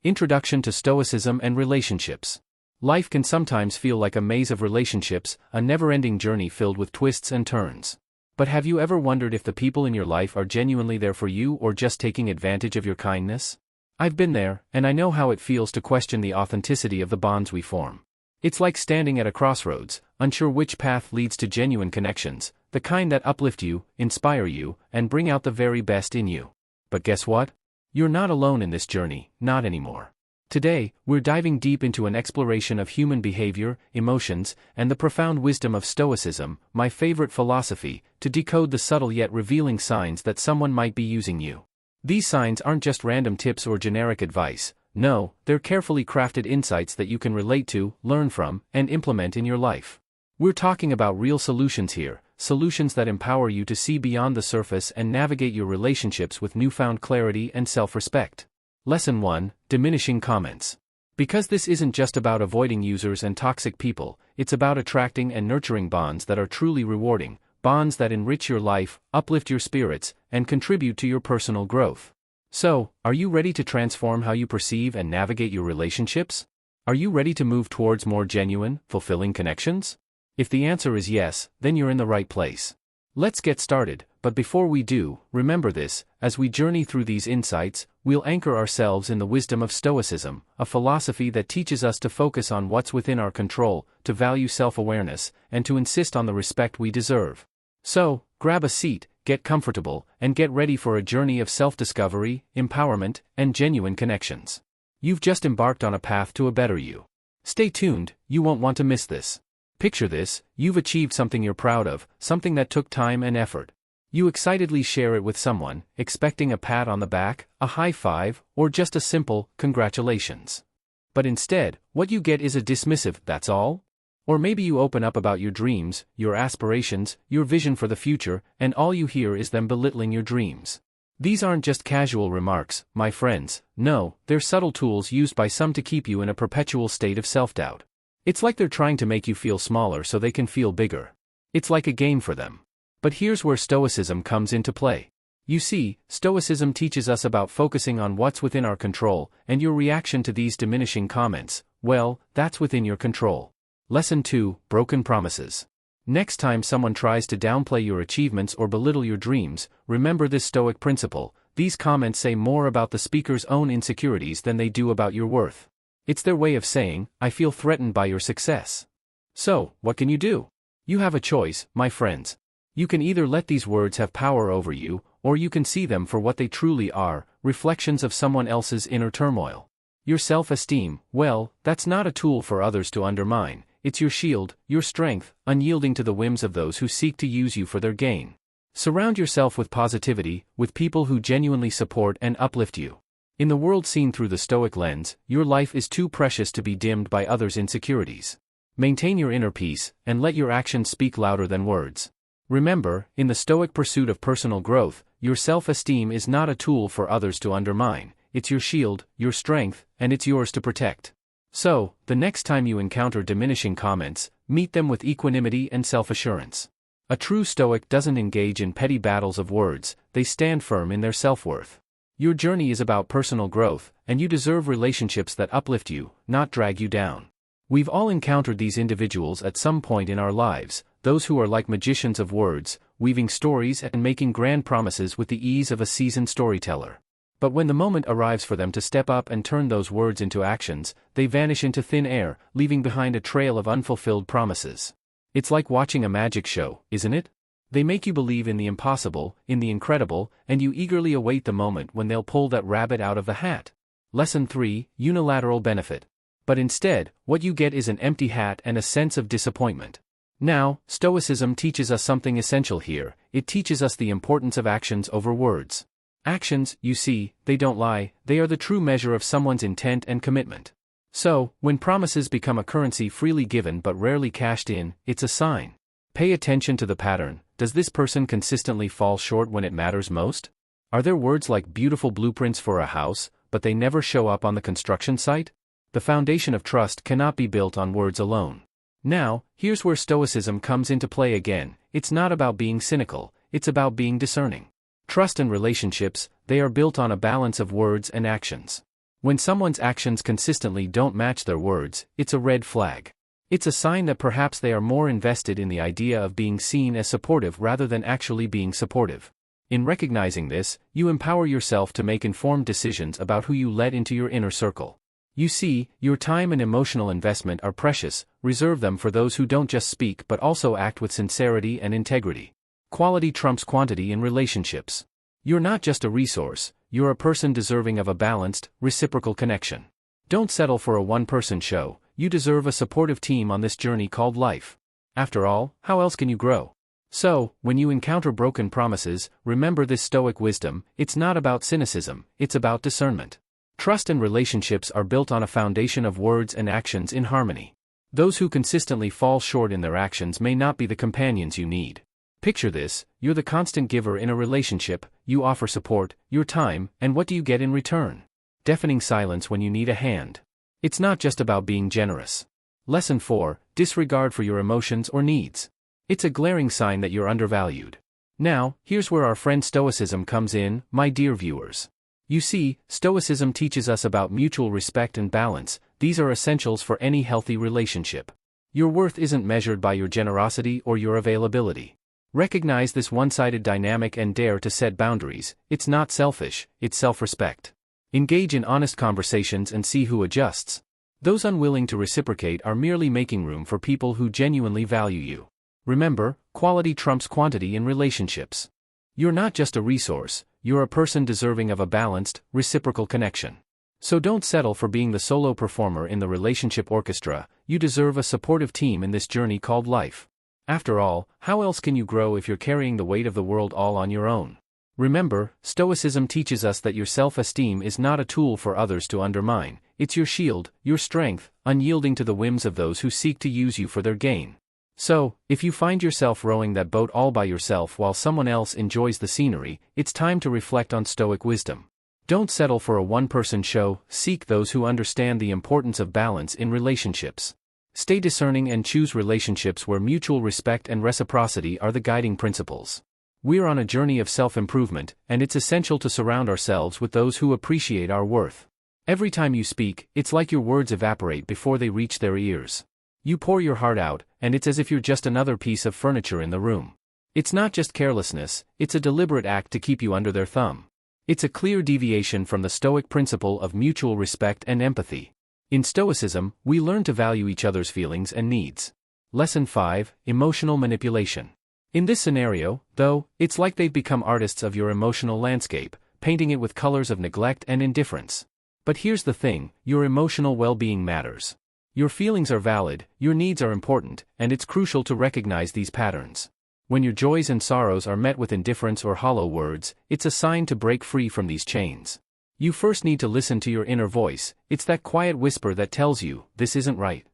Introduction to Stoicism and Relationships. Life can sometimes feel like a maze of relationships, a never-ending journey filled with twists and turns. But have you ever wondered if the people in your life are genuinely there for you or just taking advantage of your kindness? I've been there, and I know how it feels to question the authenticity of the bonds we form. It's like standing at a crossroads, unsure which path leads to genuine connections, the kind that uplift you, inspire you, and bring out the very best in you. But guess what? You're not alone in this journey, not anymore. Today, we're diving deep into an exploration of human behavior, emotions, and the profound wisdom of Stoicism, my favorite philosophy, to decode the subtle yet revealing signs that someone might be using you. These signs aren't just random tips or generic advice. No, they're carefully crafted insights that you can relate to, learn from, and implement in your life. We're talking about real solutions here, solutions that empower you to see beyond the surface and navigate your relationships with newfound clarity and self-respect. Lesson 1: Diminishing Comments. Because this isn't just about avoiding users and toxic people, it's about attracting and nurturing bonds that are truly rewarding, bonds that enrich your life, uplift your spirits, and contribute to your personal growth. So, are you ready to transform how you perceive and navigate your relationships? Are you ready to move towards more genuine, fulfilling connections? If the answer is yes, then you're in the right place. Let's get started, but before we do, remember this: as we journey through these insights, we'll anchor ourselves in the wisdom of Stoicism, a philosophy that teaches us to focus on what's within our control, to value self-awareness, and to insist on the respect we deserve. So, grab a seat, get comfortable, and get ready for a journey of self-discovery, empowerment, and genuine connections. You've just embarked on a path to a better you. Stay tuned, you won't want to miss this. Picture this: you've achieved something you're proud of, something that took time and effort. You excitedly share it with someone, expecting a pat on the back, a high five, or just a simple congratulations. But instead, what you get is a dismissive "that's all?" Or maybe you open up about your dreams, your aspirations, your vision for the future, and all you hear is them belittling your dreams. These aren't just casual remarks, my friends. No, they're subtle tools used by some to keep you in a perpetual state of self-doubt. It's like they're trying to make you feel smaller so they can feel bigger. It's like a game for them. But here's where Stoicism comes into play. You see, Stoicism teaches us about focusing on what's within our control, and your reaction to these diminishing comments, well, that's within your control. Lesson 2: Broken Promises. Next time someone tries to downplay your achievements or belittle your dreams, remember this Stoic principle: these comments say more about the speaker's own insecurities than they do about your worth. It's their way of saying, "I feel threatened by your success." So, what can you do? You have a choice, my friends. You can either let these words have power over you, or you can see them for what they truly are: reflections of someone else's inner turmoil. Your self-esteem, well, that's not a tool for others to undermine. It's your shield, your strength, unyielding to the whims of those who seek to use you for their gain. Surround yourself with positivity, with people who genuinely support and uplift you. In the world seen through the Stoic lens, your life is too precious to be dimmed by others' insecurities. Maintain your inner peace, and let your actions speak louder than words. Remember, in the Stoic pursuit of personal growth, your self-esteem is not a tool for others to undermine. It's your shield, your strength, and it's yours to protect. So, the next time you encounter diminishing comments, meet them with equanimity and self-assurance. A true Stoic doesn't engage in petty battles of words, they stand firm in their self-worth. Your journey is about personal growth, and you deserve relationships that uplift you, not drag you down. We've all encountered these individuals at some point in our lives, those who are like magicians of words, weaving stories and making grand promises with the ease of a seasoned storyteller. But when the moment arrives for them to step up and turn those words into actions, they vanish into thin air, leaving behind a trail of unfulfilled promises. It's like watching a magic show, isn't it? They make you believe in the impossible, in the incredible, and you eagerly await the moment when they'll pull that rabbit out of the hat. Lesson 3: Unilateral Benefit. But instead, what you get is an empty hat and a sense of disappointment. Now, Stoicism teaches us something essential here. It teaches us the importance of actions over words. Actions, you see, they don't lie, they are the true measure of someone's intent and commitment. So, when promises become a currency freely given but rarely cashed in, it's a sign. Pay attention to the pattern. Does this person consistently fall short when it matters most? Are their words like beautiful blueprints for a house, but they never show up on the construction site? The foundation of trust cannot be built on words alone. Now, here's where Stoicism comes into play again. It's not about being cynical, it's about being discerning. Trust and relationships, they are built on a balance of words and actions. When someone's actions consistently don't match their words, it's a red flag. It's a sign that perhaps they are more invested in the idea of being seen as supportive rather than actually being supportive. In recognizing this, you empower yourself to make informed decisions about who you let into your inner circle. You see, your time and emotional investment are precious. Reserve them for those who don't just speak but also act with sincerity and integrity. Quality trumps quantity in relationships. You're not just a resource, you're a person deserving of a balanced, reciprocal connection. Don't settle for a one-person show. You deserve a supportive team on this journey called life. After all, how else can you grow? So, when you encounter broken promises, remember this Stoic wisdom: it's not about cynicism, it's about discernment. Trust and relationships are built on a foundation of words and actions in harmony. Those who consistently fall short in their actions may not be the companions you need. Picture this: you're the constant giver in a relationship, you offer support, your time, and what do you get in return? Deafening silence when you need a hand. It's not just about being generous. Lesson 4: disregard for your emotions or needs. It's a glaring sign that you're undervalued. Now, here's where our friend Stoicism comes in, my dear viewers. You see, Stoicism teaches us about mutual respect and balance. These are essentials for any healthy relationship. Your worth isn't measured by your generosity or your availability. Recognize this one-sided dynamic and dare to set boundaries. It's not selfish, it's self-respect. Engage in honest conversations and see who adjusts. Those unwilling to reciprocate are merely making room for people who genuinely value you. Remember, quality trumps quantity in relationships. You're not just a resource, you're a person deserving of a balanced, reciprocal connection. So don't settle for being the solo performer in the relationship orchestra. You deserve a supportive team in this journey called life. After all, how else can you grow if you're carrying the weight of the world all on your own? Remember, Stoicism teaches us that your self-esteem is not a tool for others to undermine. It's your shield, your strength, unyielding to the whims of those who seek to use you for their gain. So, if you find yourself rowing that boat all by yourself while someone else enjoys the scenery, it's time to reflect on Stoic wisdom. Don't settle for a one-person show. Seek those who understand the importance of balance in relationships. Stay discerning and choose relationships where mutual respect and reciprocity are the guiding principles. We're on a journey of self-improvement, and it's essential to surround ourselves with those who appreciate our worth. Every time you speak, it's like your words evaporate before they reach their ears. You pour your heart out, and it's as if you're just another piece of furniture in the room. It's not just carelessness, it's a deliberate act to keep you under their thumb. It's a clear deviation from the Stoic principle of mutual respect and empathy. In Stoicism, we learn to value each other's feelings and needs. Lesson 5: emotional manipulation. In this scenario, though, it's like they've become artists of your emotional landscape, painting it with colors of neglect and indifference. But here's the thing: your emotional well-being matters. Your feelings are valid, your needs are important, and it's crucial to recognize these patterns. When your joys and sorrows are met with indifference or hollow words, it's a sign to break free from these chains. You first need to listen to your inner voice. It's that quiet whisper that tells you, this isn't right.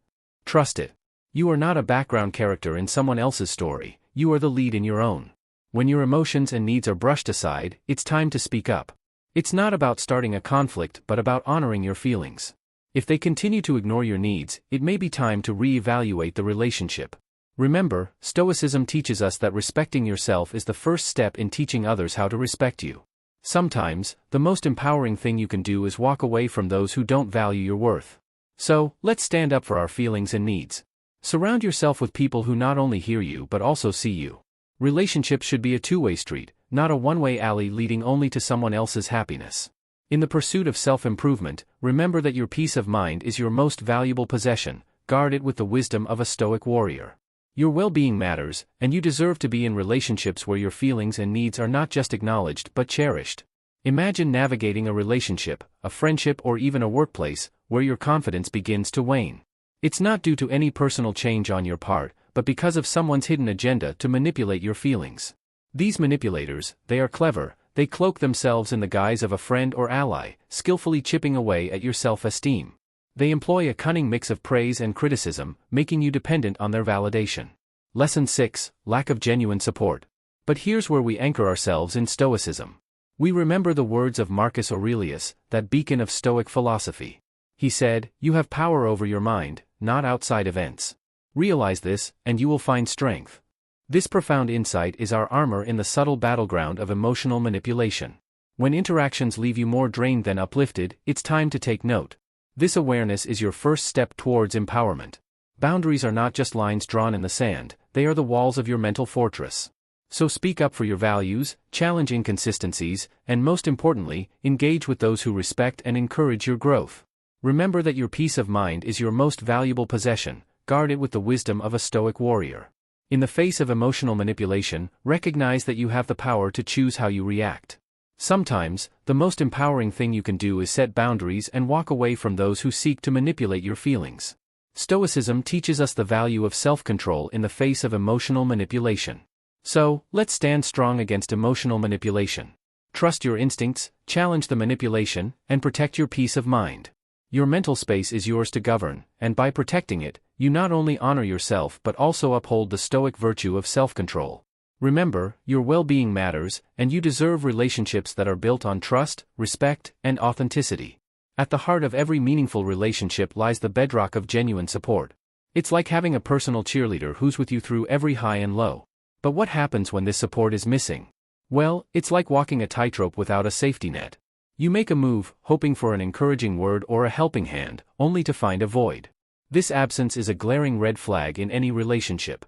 Trust it. You are not a background character in someone else's story, you are the lead in your own. When your emotions and needs are brushed aside, it's time to speak up. It's not about starting a conflict but about honoring your feelings. If they continue to ignore your needs, it may be time to re-evaluate the relationship. Remember, Stoicism teaches us that respecting yourself is the first step in teaching others how to respect you. Sometimes, the most empowering thing you can do is walk away from those who don't value your worth. So, let's stand up for our feelings and needs. Surround yourself with people who not only hear you but also see you. Relationships should be a two-way street, not a one-way alley leading only to someone else's happiness. In the pursuit of self-improvement, remember that your peace of mind is your most valuable possession. Guard it with the wisdom of a Stoic warrior. Your well-being matters, and you deserve to be in relationships where your feelings and needs are not just acknowledged but cherished. Imagine navigating a relationship, a friendship or even a workplace, where your confidence begins to wane. It's not due to any personal change on your part, but because of someone's hidden agenda to manipulate your feelings. These manipulators, they are clever, they cloak themselves in the guise of a friend or ally, skillfully chipping away at your self-esteem. They employ a cunning mix of praise and criticism, making you dependent on their validation. Lesson 6: lack of genuine support. But here's where we anchor ourselves in Stoicism. We remember the words of Marcus Aurelius, that beacon of Stoic philosophy. He said, "You have power over your mind, not outside events. Realize this, and you will find strength." This profound insight is our armor in the subtle battleground of emotional manipulation. When interactions leave you more drained than uplifted, it's time to take note. This awareness is your first step towards empowerment. Boundaries are not just lines drawn in the sand, they are the walls of your mental fortress. So speak up for your values, challenge inconsistencies, and most importantly, engage with those who respect and encourage your growth. Remember that your peace of mind is your most valuable possession. Guard it with the wisdom of a Stoic warrior. In the face of emotional manipulation, recognize that you have the power to choose how you react. Sometimes, the most empowering thing you can do is set boundaries and walk away from those who seek to manipulate your feelings. Stoicism teaches us the value of self-control in the face of emotional manipulation. So, let's stand strong against emotional manipulation. Trust your instincts, challenge the manipulation, and protect your peace of mind. Your mental space is yours to govern, and by protecting it, you not only honor yourself but also uphold the Stoic virtue of self-control. Remember, your well-being matters, and you deserve relationships that are built on trust, respect, and authenticity. At the heart of every meaningful relationship lies the bedrock of genuine support. It's like having a personal cheerleader who's with you through every high and low. But what happens when this support is missing? Well, it's like walking a tightrope without a safety net. You make a move, hoping for an encouraging word or a helping hand, only to find a void. This absence is a glaring red flag in any relationship.